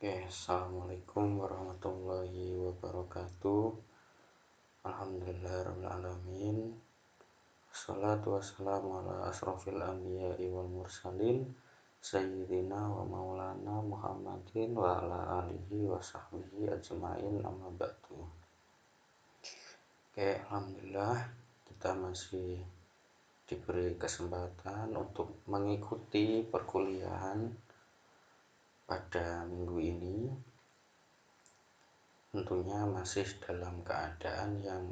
Assalamualaikum warahmatullahi wabarakatuh. Alhamdulillahirabbil alamin. Wassalatu wassalamu ala asrofil anbiya'i wal mursalin sayyidina wa maulana Muhammadin wa ala alihi wa sahbihi ajmain, amma ba'du. Alhamdulillah kita masih diberi kesempatan untuk mengikuti perkuliahan pada minggu ini, tentunya masih dalam keadaan yang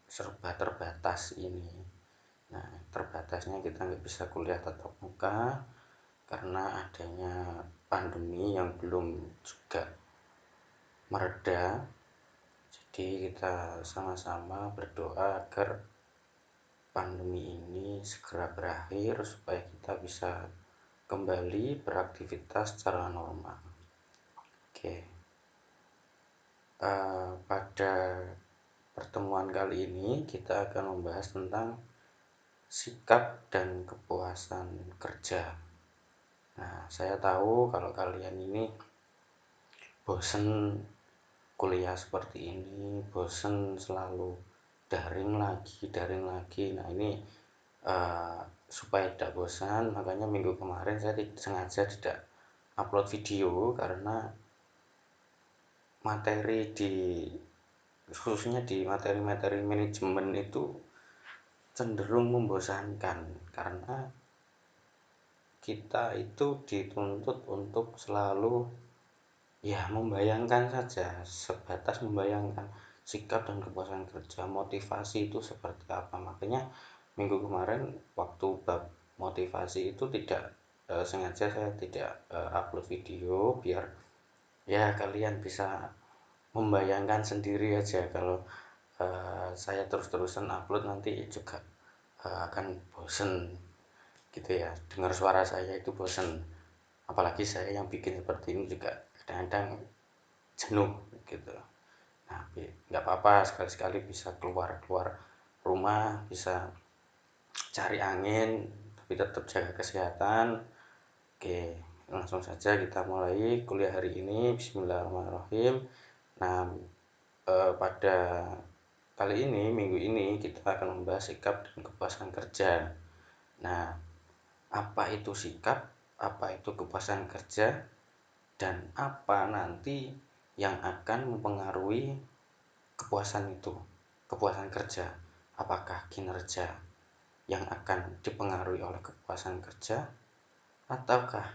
serba terbatas ini. Nah, terbatasnya kita nggak bisa kuliah tatap muka karena adanya pandemi yang belum juga mereda. Jadi kita sama-sama berdoa agar pandemi ini segera berakhir supaya kita bisa kembali beraktivitas secara normal. Pada pertemuan kali ini kita akan membahas tentang sikap dan kepuasan kerja. Nah, saya tahu kalau kalian ini bosen kuliah seperti ini, bosen selalu daring lagi. Nah, ini supaya tidak bosan, makanya minggu kemarin saya sengaja tidak upload video karena materi khususnya di materi-materi manajemen itu cenderung membosankan karena kita itu dituntut untuk selalu membayangkan saja, sebatas membayangkan sikap dan kepuasan kerja, motivasi itu seperti apa. Makanya minggu kemarin waktu bab motivasi itu tidak sengaja saya tidak upload video biar kalian bisa membayangkan sendiri aja. Kalau saya terus-terusan upload nanti juga akan bosen gitu ya, dengar suara saya itu bosen, apalagi saya yang bikin seperti ini juga kadang-kadang jenuh gitu. Nah, nggak apa-apa, sekali-sekali bisa keluar rumah, bisa cari angin, tapi tetap jaga kesehatan. Langsung saja kita mulai kuliah hari ini. Bismillahirrahmanirrahim. Nah, pada kali ini, minggu ini kita akan membahas sikap dan kepuasan kerja. Nah, apa itu sikap, apa itu kepuasan kerja, dan apa nanti yang akan mempengaruhi kepuasan itu, kepuasan kerja? Apakah kinerja yang akan dipengaruhi oleh kepuasan kerja, ataukah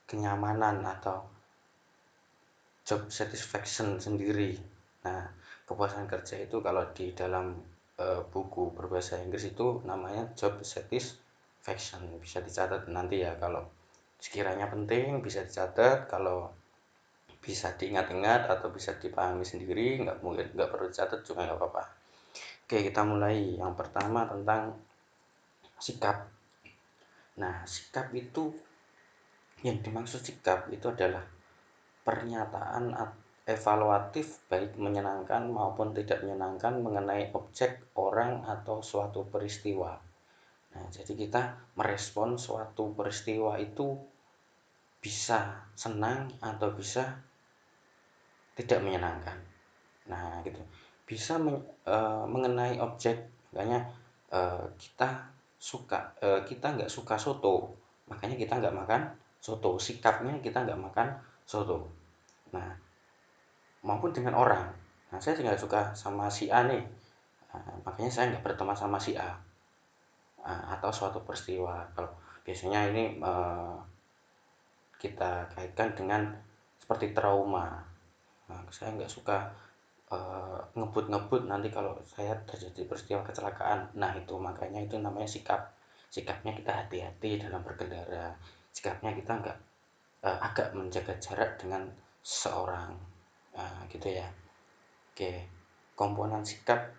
kenyamanan atau job satisfaction sendiri? Nah, kepuasan kerja itu kalau di dalam buku berbahasa Inggris itu namanya job satisfaction. Bisa dicatat nanti ya, kalau sekiranya penting bisa dicatat, kalau bisa diingat-ingat atau bisa dipahami sendiri nggak perlu dicatat juga nggak apa-apa. Kita mulai. Yang pertama tentang sikap. Nah, sikap itu, yang dimaksud sikap itu adalah pernyataan evaluatif baik menyenangkan maupun tidak menyenangkan mengenai objek, orang, atau suatu peristiwa. Nah, jadi kita merespon suatu peristiwa itu bisa senang atau bisa tidak menyenangkan. Nah, gitu. Bisa mengenai objek, makanya kita nggak suka soto, makanya kita nggak makan soto. Sikapnya kita nggak makan soto. Nah, maupun dengan orang. Nah, saya nggak suka sama si A nih, makanya saya nggak berteman sama si A. Atau suatu peristiwa, kalau biasanya ini kita kaitkan dengan seperti trauma. Nah, saya nggak suka ngebut nanti kalau saya terjadi peristiwa kecelakaan. Nah, itu makanya itu namanya sikap. Sikapnya kita hati-hati dalam berkendara, sikapnya kita nggak agak menjaga jarak dengan seseorang. Gitu ya. Komponen sikap,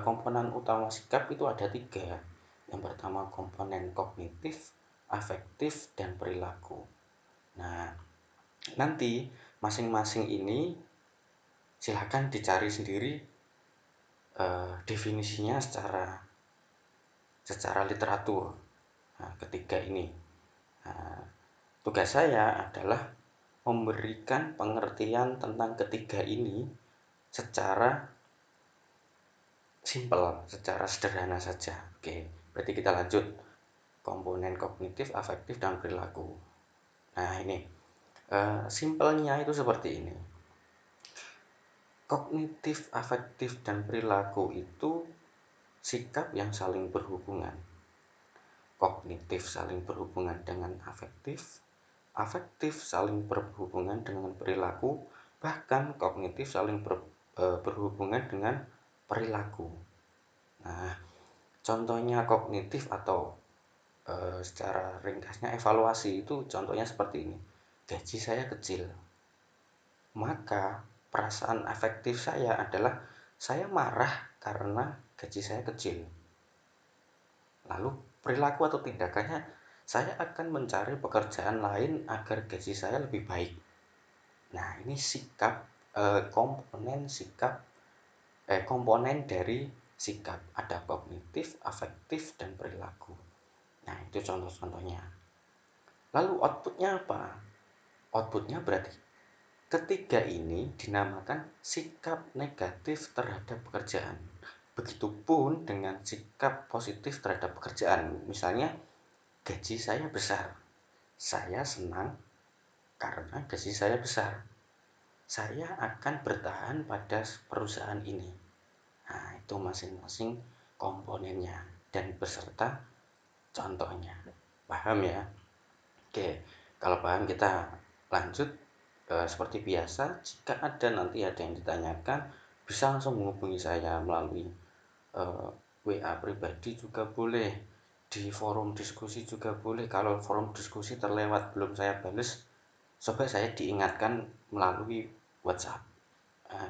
komponen utama sikap itu ada 3. Yang pertama komponen kognitif, afektif, dan perilaku. Nah, nanti masing-masing ini silahkan dicari sendiri definisinya secara literatur. Nah, ketiga ini, nah, tugas saya adalah memberikan pengertian tentang ketiga ini secara simpel, secara sederhana saja. Oke, berarti kita lanjut. Komponen kognitif, afektif, dan perilaku. Nah, ini simpelnya itu seperti ini. Kognitif, afektif, dan perilaku itu sikap yang saling berhubungan. Kognitif saling berhubungan dengan afektif, afektif saling berhubungan dengan perilaku, bahkan kognitif saling berhubungan dengan perilaku. Nah, contohnya kognitif atau secara ringkasnya evaluasi itu contohnya seperti ini. Gaji saya kecil, maka perasaan afektif saya adalah saya marah karena gaji saya kecil. Lalu perilaku atau tindakannya, saya akan mencari pekerjaan lain agar gaji saya lebih baik. Nah, ini sikap, komponen dari sikap. Ada kognitif, afektif, dan perilaku. Nah, itu contoh-contohnya. Lalu outputnya apa? Outputnya berarti ketiga ini dinamakan sikap negatif terhadap pekerjaan. Begitupun dengan sikap positif terhadap pekerjaan. Misalnya, gaji saya besar. Saya senang karena gaji saya besar. Saya akan bertahan pada perusahaan ini. Nah, itu masing-masing komponennya dan beserta contohnya. Paham ya? Oke, kalau paham kita lanjut. Seperti biasa, jika nanti ada yang ditanyakan, bisa langsung menghubungi saya melalui WA pribadi juga boleh, di forum diskusi juga boleh. Kalau forum diskusi terlewat belum saya bales, coba saya diingatkan melalui WhatsApp.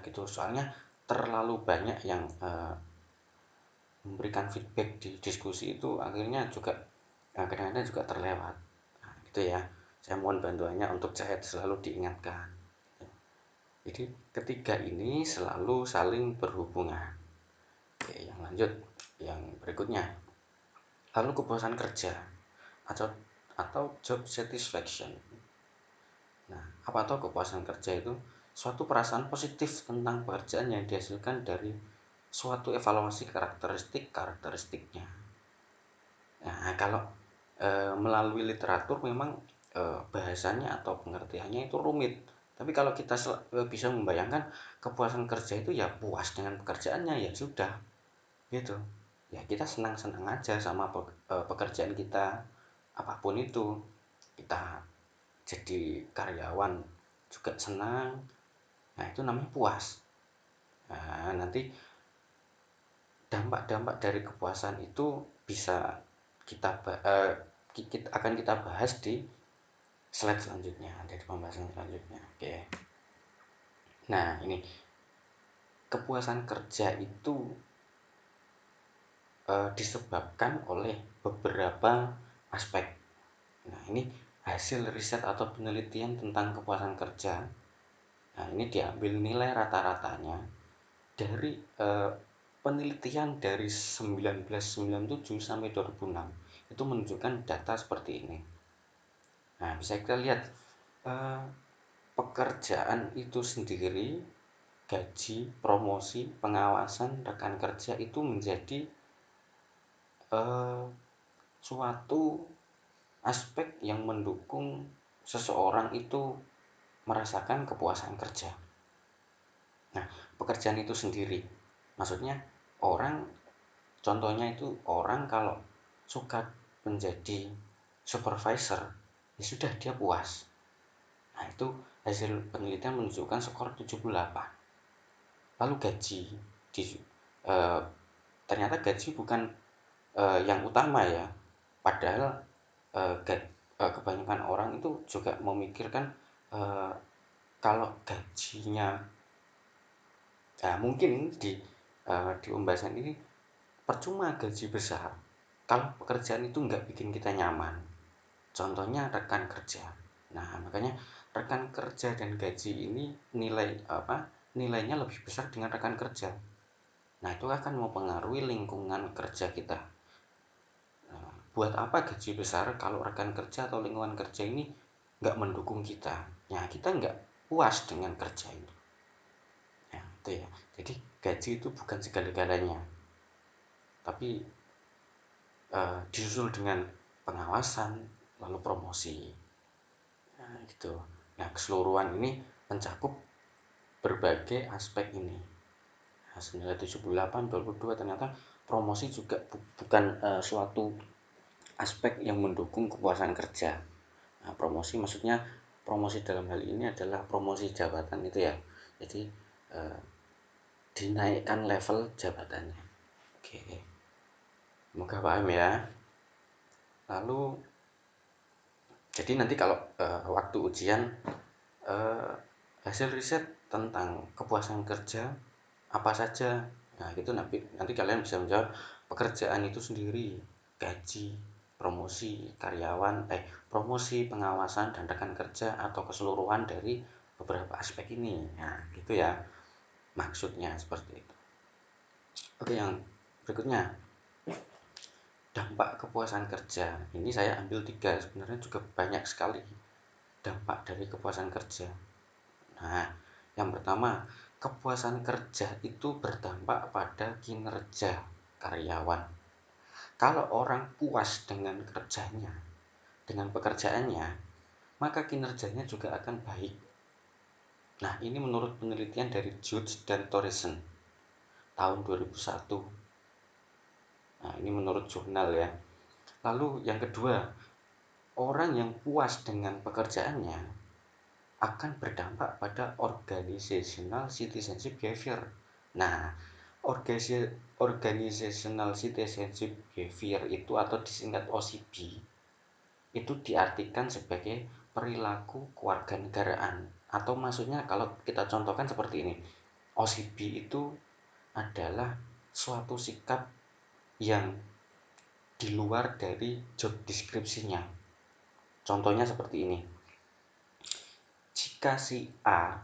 Gitu, soalnya terlalu banyak yang memberikan feedback di diskusi itu, akhirnya juga kadang-kadang juga terlewat. Gitu ya, saya mohon bantuannya untuk saya selalu diingatkan. Jadi ketiga ini selalu saling berhubungan. Oke, yang lanjut, yang berikutnya. Lalu kepuasan kerja atau job satisfaction. Nah, apa tuh kepuasan kerja itu? Suatu perasaan positif tentang pekerjaan yang dihasilkan dari suatu evaluasi karakteristiknya. Nah, kalau melalui literatur memang bahasanya atau pengertiannya itu rumit. Tapi kalau kita bisa membayangkan kepuasan kerja itu ya puas dengan pekerjaannya, ya sudah, gitu. Ya kita senang-senang aja sama pekerjaan kita, apapun itu. Kita jadi karyawan juga senang. Nah, itu namanya puas. Nah, nanti dampak-dampak dari kepuasan itu bisa akan kita bahas di slide selanjutnya, dari pembahasan selanjutnya. Oke. Nah, ini kepuasan kerja itu disebabkan oleh beberapa aspek. Nah, ini hasil riset atau penelitian tentang kepuasan kerja. Nah, ini diambil nilai rata-ratanya dari penelitian dari 1997 sampai 2006. Itu menunjukkan data seperti ini. Nah, bisa kita lihat pekerjaan itu sendiri, gaji, promosi, pengawasan rekan kerja itu menjadi suatu aspek yang mendukung seseorang itu merasakan kepuasan kerja. Nah, pekerjaan itu sendiri, maksudnya contohnya itu orang kalau suka menjadi supervisor, ya sudah, dia puas. Nah, itu hasil penelitian menunjukkan skor 78. Lalu gaji, eh, ternyata gaji bukan yang utama ya. Padahal kebanyakan orang itu juga memikirkan kalau gajinya, mungkin di pembahasan ini percuma gaji besar kalau pekerjaan itu nggak bikin kita nyaman. Contohnya rekan kerja. Nah, makanya rekan kerja dan gaji ini nilainya lebih besar dengan rekan kerja. Nah, itu akan mempengaruhi lingkungan kerja kita. Nah, buat apa gaji besar kalau rekan kerja atau lingkungan kerja ini nggak mendukung kita? Ya, kita nggak puas dengan kerja itu. Ya, itu ya. Jadi gaji itu bukan segala-galanya, tapi disusul dengan pengawasan, lalu promosi. Nah, gitu. Nah, keseluruhan ini mencakup berbagai aspek ini. Nah, 1978 2002 ternyata promosi juga bukan suatu aspek yang mendukung kepuasan kerja. Nah, promosi maksudnya promosi dalam hal ini adalah promosi jabatan itu ya. Jadi eh, dinaikkan level jabatannya. Oke, semoga paham ya. Lalu jadi nanti kalau waktu ujian eh, hasil riset tentang kepuasan kerja apa saja, nah itu nanti kalian bisa menjawab pekerjaan itu sendiri, gaji, promosi karyawan, promosi, pengawasan dan rekan kerja, atau keseluruhan dari beberapa aspek ini. Nah gitu ya, maksudnya seperti itu. Oke, yang berikutnya, dampak kepuasan kerja. Ini saya ambil 3, sebenarnya juga banyak sekali dampak dari kepuasan kerja. Nah, yang pertama, kepuasan kerja itu berdampak pada kinerja karyawan. Kalau orang puas dengan kerjanya, dengan pekerjaannya, maka kinerjanya juga akan baik. Nah, ini menurut penelitian dari Judge dan Thoresen tahun 2001. Nah, ini menurut jurnal ya. Lalu yang kedua, orang yang puas dengan pekerjaannya akan berdampak pada organizational citizenship behavior. Nah, organizational citizenship behavior itu atau disingkat OCB itu diartikan sebagai perilaku kewarganegaraan, atau maksudnya kalau kita contohkan seperti ini. OCB itu adalah suatu sikap yang di luar dari job deskripsinya. Contohnya seperti ini. Jika si A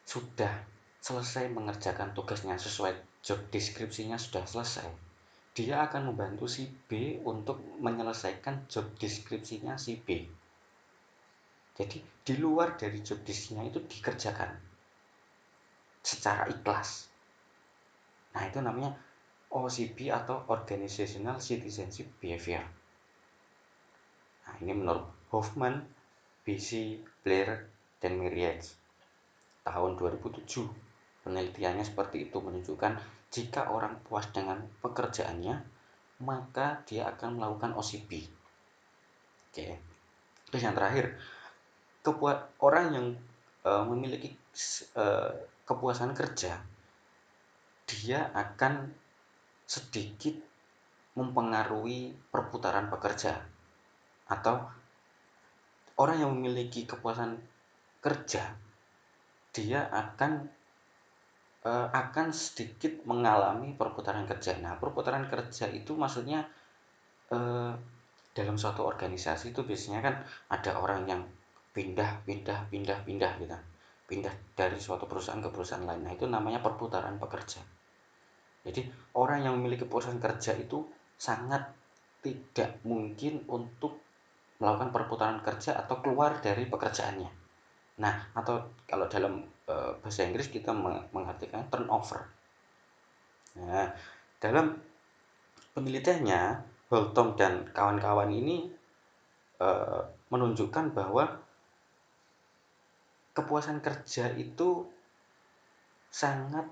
sudah selesai mengerjakan tugasnya sesuai job deskripsinya sudah selesai, dia akan membantu si B untuk menyelesaikan job deskripsinya si B. Jadi di luar dari job deskripsinya itu dikerjakan secara ikhlas. Nah, itu namanya OCB atau Organizational Citizenship Behavior. Nah, ini menurut Hoffman, BC, Blair, dan Myriad tahun 2007. Penelitiannya seperti itu, menunjukkan jika orang puas dengan pekerjaannya, maka dia akan melakukan OCB. Oke. Terus yang terakhir, orang yang memiliki kepuasan kerja, dia akan sedikit mempengaruhi perputaran pekerja. Atau orang yang memiliki kepuasan kerja, dia akan sedikit mengalami perputaran kerja. Nah, perputaran kerja itu maksudnya dalam suatu organisasi itu biasanya kan ada orang yang pindah gitu. Pindah dari suatu perusahaan ke perusahaan lain. Nah, itu namanya perputaran pekerja. Jadi, orang yang memiliki kepuasan kerja itu sangat tidak mungkin untuk melakukan perputaran kerja atau keluar dari pekerjaannya. Nah, atau kalau dalam bahasa Inggris kita mengartikan turnover. Nah, dalam penelitiannya, Holtom dan kawan-kawan ini menunjukkan bahwa kepuasan kerja itu sangat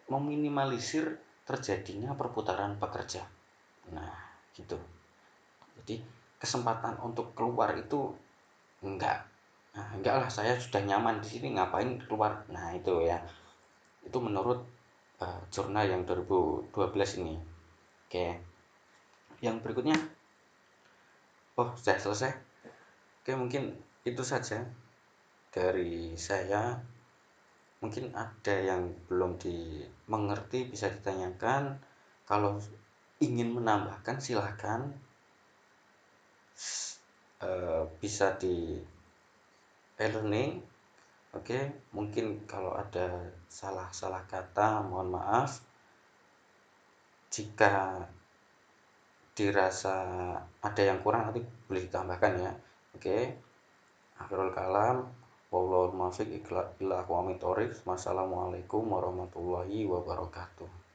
meminimalisir terjadinya perputaran pekerja. Nah, gitu. Jadi kesempatan untuk keluar itu enggak. Nah, enggak lah, saya sudah nyaman di sini, ngapain keluar. Nah, itu ya. Itu menurut jurnal yang 2012 ini. Oke. Yang berikutnya, oh sudah selesai. Oke, mungkin itu saja dari saya. Mungkin ada yang belum dimengerti, bisa ditanyakan. Kalau ingin menambahkan silahkan, bisa di e-learning Oke, mungkin kalau ada salah-salah kata mohon maaf. Jika dirasa ada yang kurang nanti boleh ditambahkan ya. Oke, akhirul kalam, wallahul muwaffiq ila aqwamit thoriq. Wassalamualaikum warahmatullahi wabarakatuh.